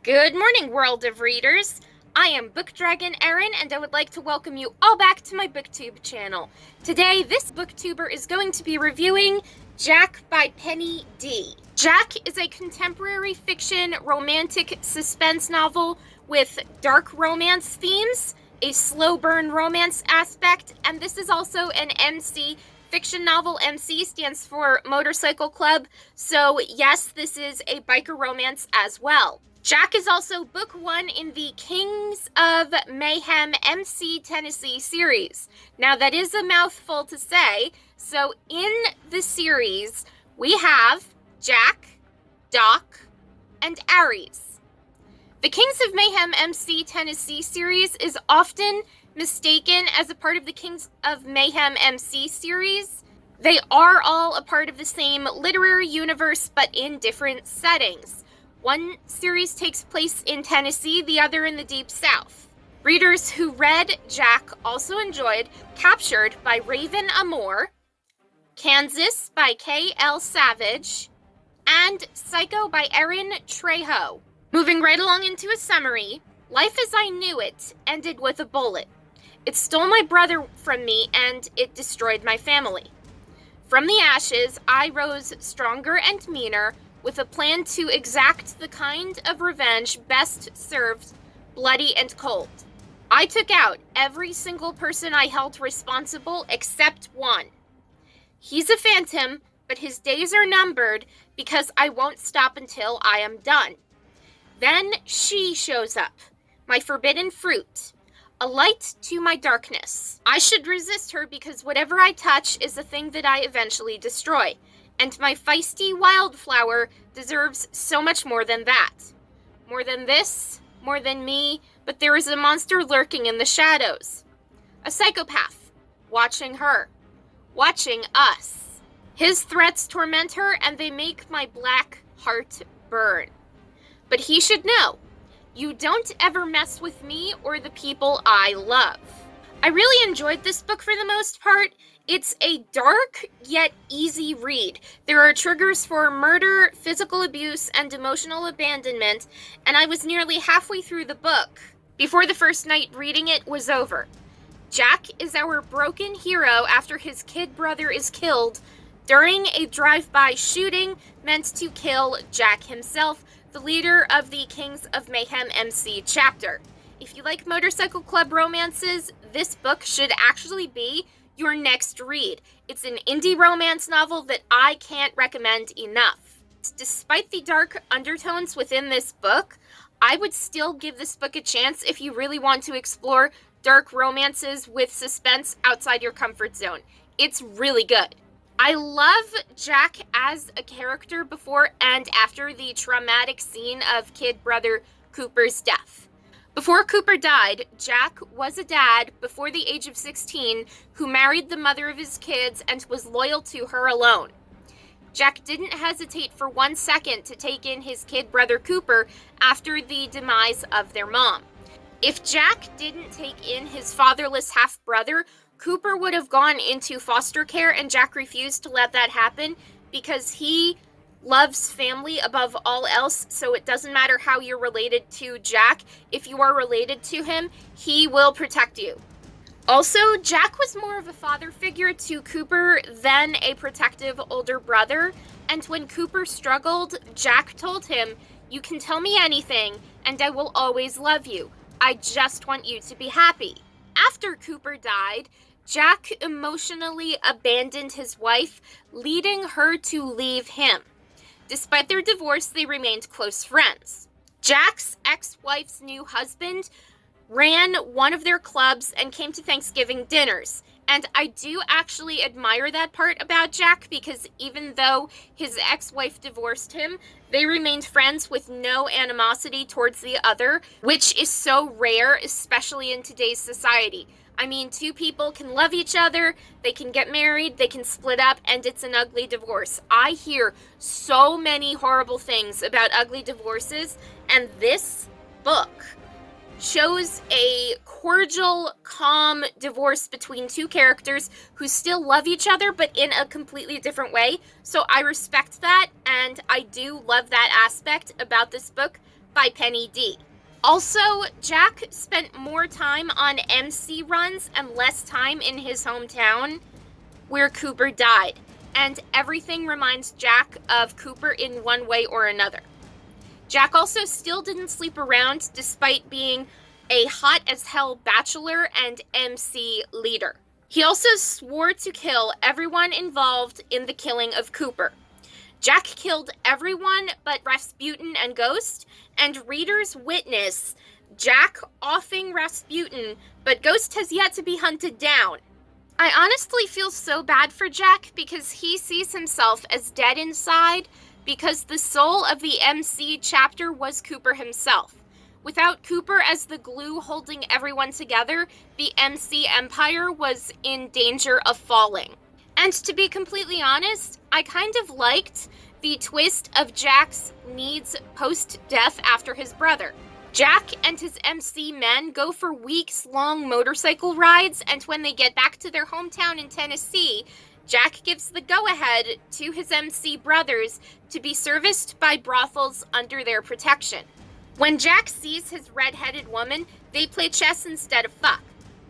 Good morning, world of readers. I am Book Dragon Erin, and I would like to welcome you all back to my booktube channel. Today, this booktuber is going to be reviewing Jack by Penny Dee. Jack is a contemporary fiction romantic suspense novel with dark romance themes, a slow burn romance aspect, and this is also an MC. Fiction novel. MC stands for Motorcycle Club, so yes, this is a biker romance as well. Jack is also book one in the Kings of Mayhem MC Tennessee series. Now, that is a mouthful to say, so in the series, we have Jack, Doc, and Aries. The Kings of Mayhem MC Tennessee series is often mistaken as a part of the Kings of Mayhem MC series. They are all a part of the same literary universe, but in different settings. One series takes place in Tennessee, the other in the Deep South. Readers who read Jack also enjoyed Captured by Raven Amour, Kansas by K.L. Savage, and Psycho by Erin Trejo. Moving right along into a summary, Life as I Knew It ended with a bullet. It stole my brother from me, and it destroyed my family. From the ashes, I rose stronger and meaner, with a plan to exact the kind of revenge best served bloody and cold. I took out every single person I held responsible except one. He's a phantom, but his days are numbered because I won't stop until I am done. Then she shows up, my forbidden fruit, a light to my darkness. I should resist her because whatever I touch is the thing that I eventually destroy. And my feisty wildflower deserves so much more than that. More than this, more than me, but there is a monster lurking in the shadows. A psychopath, watching her, watching us. His threats torment her, and they make my black heart burn. But he should know, you don't ever mess with me or the people I love. I really enjoyed this book for the most part. It's a dark yet easy read. There are triggers for murder, physical abuse, and emotional abandonment, and I was nearly halfway through the book before the first night reading it was over. Jack is our broken hero after his kid brother is killed during a drive-by shooting meant to kill Jack himself, the leader of the Kings of Mayhem MC chapter. If you like Motorcycle Club romances, this book should actually be your next read. It's an indie romance novel that I can't recommend enough. Despite the dark undertones within this book, I would still give this book a chance if you really want to explore dark romances with suspense outside your comfort zone. It's really good. I love Jack as a character before and after the traumatic scene of kid brother Cooper's death. Before Cooper died, Jack was a dad before the age of 16 who married the mother of his kids and was loyal to her alone. Jack didn't hesitate for 1 second to take in his kid brother Cooper after the demise of their mom. If Jack didn't take in his fatherless half-brother, Cooper would have gone into foster care, and Jack refused to let that happen because he loves family above all else, so it doesn't matter how you're related to Jack. If you are related to him, he will protect you. Also, Jack was more of a father figure to Cooper than a protective older brother, and when Cooper struggled, Jack told him, "You can tell me anything, and I will always love you. I just want you to be happy." After Cooper died, Jack emotionally abandoned his wife, leading her to leave him. Despite their divorce, they remained close friends. Jack's ex-wife's new husband ran one of their clubs and came to Thanksgiving dinners. And I do actually admire that part about Jack because even though his ex-wife divorced him, they remained friends with no animosity towards the other, which is so rare, especially in today's society. I mean, two people can love each other, they can get married, they can split up, and it's an ugly divorce. I hear so many horrible things about ugly divorces, and this book shows a cordial, calm divorce between two characters who still love each other, but in a completely different way. So I respect that, and I do love that aspect about this book by Penny Dee. Also, Jack spent more time on MC runs and less time in his hometown where Cooper died, and everything reminds Jack of Cooper in one way or another. Jack also still didn't sleep around despite being a hot-as-hell bachelor and MC leader. He also swore to kill everyone involved in the killing of Cooper. Jack killed everyone but Rasputin and Ghost, and readers witness Jack offing Rasputin, but Ghost has yet to be hunted down. I honestly feel so bad for Jack because he sees himself as dead inside because the soul of the MC chapter was Cooper himself. Without Cooper as the glue holding everyone together, the MC empire was in danger of falling. And to be completely honest, I kind of liked the twist of Jack's needs post-death after his brother. Jack and his MC men go for weeks-long motorcycle rides, and when they get back to their hometown in Tennessee, Jack gives the go-ahead to his MC brothers to be serviced by brothels under their protection. When Jack sees his red-headed woman, they play chess instead of fuck.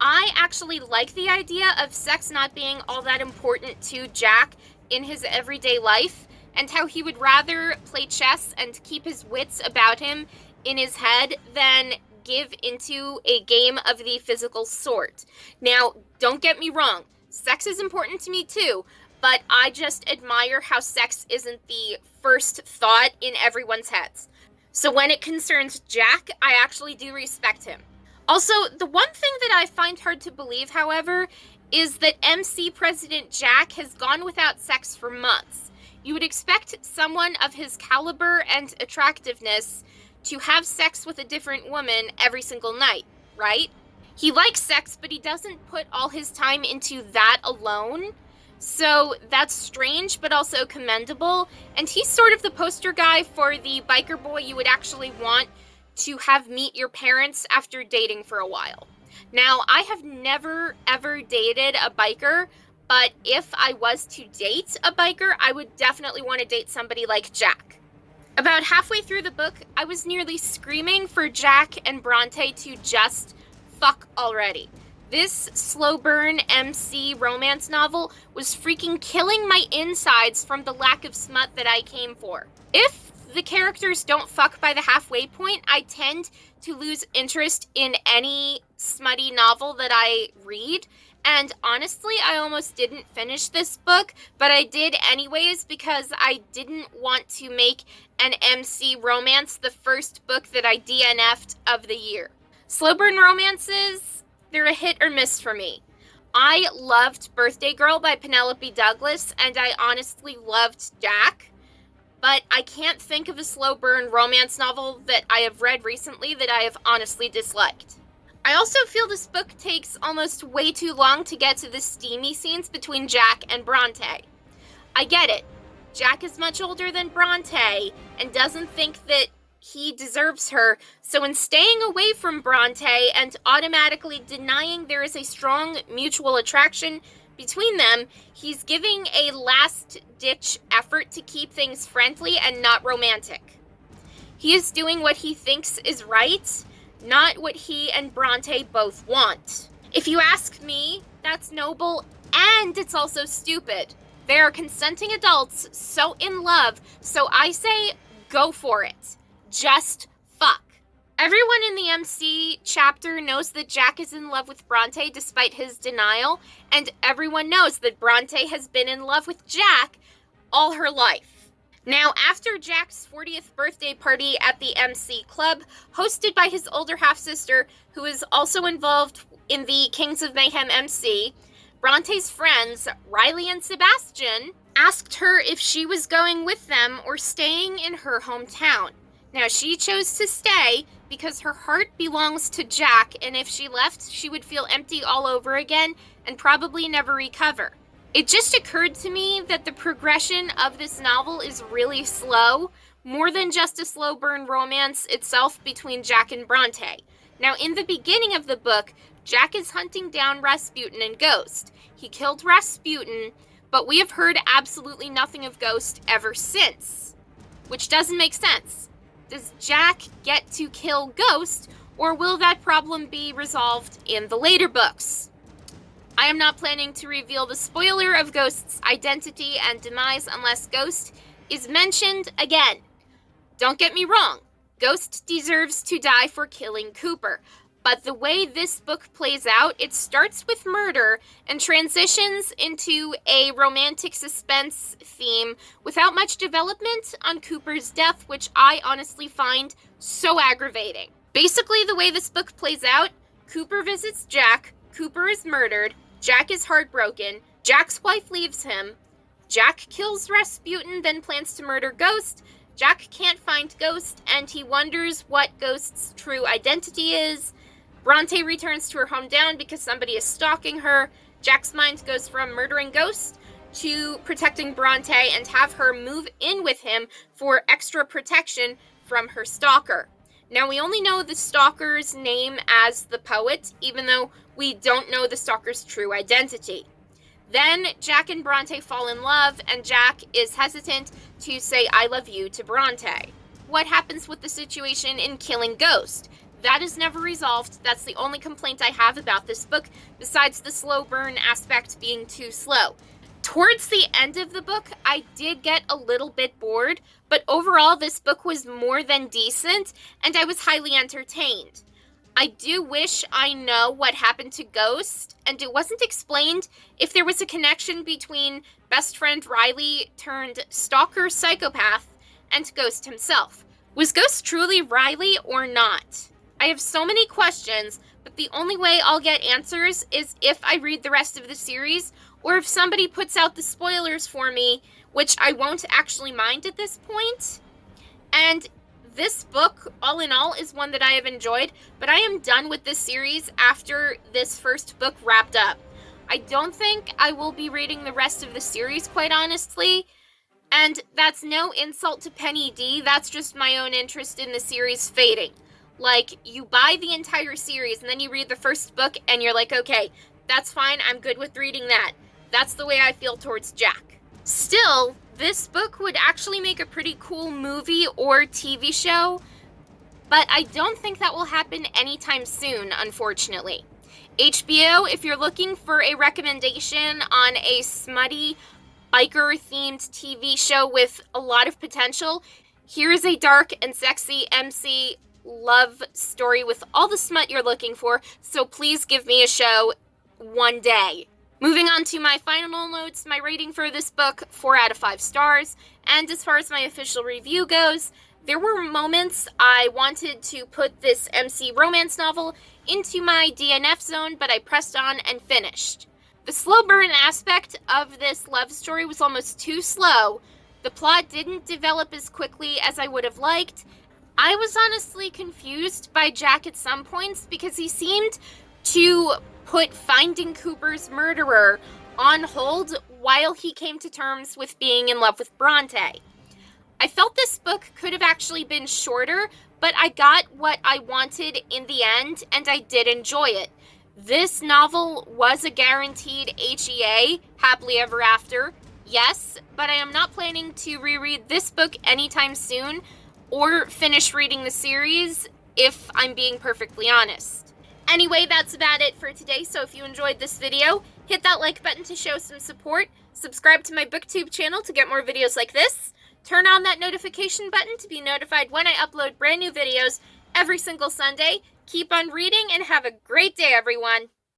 I actually like the idea of sex not being all that important to Jack in his everyday life, and how he would rather play chess and keep his wits about him in his head than give into a game of the physical sort. Now, don't get me wrong, sex is important to me too, but I just admire how sex isn't the first thought in everyone's heads. So when it concerns Jack, I actually do respect him. Also, the one thing that I find hard to believe, however, is that MC President Jack has gone without sex for months. You would expect someone of his caliber and attractiveness to have sex with a different woman every single night, right? He likes sex, but he doesn't put all his time into that alone. So that's strange, but also commendable. And he's sort of the poster guy for the biker boy you would actually want to have meet your parents after dating for a while. Now, I have never, ever dated a biker, but if I was to date a biker, I would definitely want to date somebody like Jack. About halfway through the book, I was nearly screaming for Jack and Bronte to just fuck already. This slow burn MC romance novel was freaking killing my insides from the lack of smut that I came for. If the characters don't fuck by the halfway point, I tend to lose interest in any smutty novel that I read. And honestly, I almost didn't finish this book, but I did anyways because I didn't want to make an MC romance the first book that I DNF'd of the year. Slow burn romances, they're a hit or miss for me. I loved Birthday Girl by Penelope Douglas, and I honestly loved Jack, but I can't think of a slow burn romance novel that I have read recently that I have honestly disliked. I also feel this book takes almost way too long to get to the steamy scenes between Jack and Bronte. I get it. Jack is much older than Bronte and doesn't think that he deserves her, so in staying away from Bronte and automatically denying there is a strong mutual attraction between them, he's giving a last-ditch effort to keep things friendly and not romantic. He is doing what he thinks is right, not what he and Bronte both want. If you ask me, that's noble, and it's also stupid. They are consenting adults, so in love, so I say, go for it. Just fuck. Everyone in the MC chapter knows that Jack is in love with Bronte despite his denial, and everyone knows that Bronte has been in love with Jack all her life. Now, after Jack's 40th birthday party at the MC Club, hosted by his older half-sister, who is also involved in the Kings of Mayhem MC, Bronte's friends, Riley and Sebastian, asked her if she was going with them or staying in her hometown. Now, she chose to stay because her heart belongs to Jack, and if she left, she would feel empty all over again and probably never recover. It just occurred to me that the progression of this novel is really slow, more than just a slow burn romance itself between Jack and Bronte. Now, in the beginning of the book, Jack is hunting down Rasputin and Ghost. He killed Rasputin, but we have heard absolutely nothing of Ghost ever since, which doesn't make sense. Does Jack get to kill Ghost, or will that problem be resolved in the later books? I am not planning to reveal the spoiler of Ghost's identity and demise unless Ghost is mentioned again. Don't get me wrong, Ghost deserves to die for killing Cooper, but the way this book plays out, it starts with murder and transitions into a romantic suspense theme without much development on Cooper's death, which I honestly find so aggravating. Basically, the way this book plays out, Cooper visits Jack, Cooper is murdered, Jack is heartbroken, Jack's wife leaves him, Jack kills Rasputin, then plans to murder Ghost. Jack can't find Ghost, and he wonders what Ghost's true identity is. Bronte returns to her hometown because somebody is stalking her. Jack's mind goes from murdering Ghost to protecting Bronte and have her move in with him for extra protection from her stalker. Now, we only know the stalker's name as the poet, even though we don't know the stalker's true identity. Then Jack and Bronte fall in love, and Jack is hesitant to say I love you to Bronte. What happens with the situation in killing Ghost? That is never resolved. That's the only complaint I have about this book, besides the slow burn aspect being too slow. Towards the end of the book, I did get a little bit bored, but overall this book was more than decent, and I was highly entertained. I do wish I know what happened to Ghost, and it wasn't explained if there was a connection between best friend Riley turned stalker psychopath and Ghost himself. Was Ghost truly Riley or not? I have so many questions, but the only way I'll get answers is if I read the rest of the series, or if somebody puts out the spoilers for me, which I won't actually mind at this point. And this book, all in all, is one that I have enjoyed, but I am done with this series after this first book wrapped up. I don't think I will be reading the rest of the series, quite honestly, and that's no insult to Penny Dee, that's just my own interest in the series fading. Like, you buy the entire series, and then you read the first book, and you're like, okay, that's fine, I'm good with reading that. That's the way I feel towards Jack. Still, this book would actually make a pretty cool movie or TV show, but I don't think that will happen anytime soon, unfortunately. HBO, if you're looking for a recommendation on a smutty, biker-themed TV show with a lot of potential, here is a dark and sexy MC love story with all the smut you're looking for, so please give me a show one day. Moving on to my final notes, my rating for this book, 4 out of 5 stars, and as far as my official review goes, there were moments I wanted to put this MC romance novel into my DNF zone, but I pressed on and finished. The slow burn aspect of this love story was almost too slow. The plot didn't develop as quickly as I would have liked. I was honestly confused by Jack at some points because he seemed to put finding Cooper's murderer on hold while he came to terms with being in love with Bronte. I felt this book could have actually been shorter, but I got what I wanted in the end, and I did enjoy it. This novel was a guaranteed HEA, happily ever after, yes, but I am not planning to reread this book anytime soon, or finish reading the series, if I'm being perfectly honest. Anyway, that's about it for today, so if you enjoyed this video, hit that like button to show some support, subscribe to my booktube channel to get more videos like this, turn on that notification button to be notified when I upload brand new videos every single Sunday. Keep on reading and have a great day, everyone!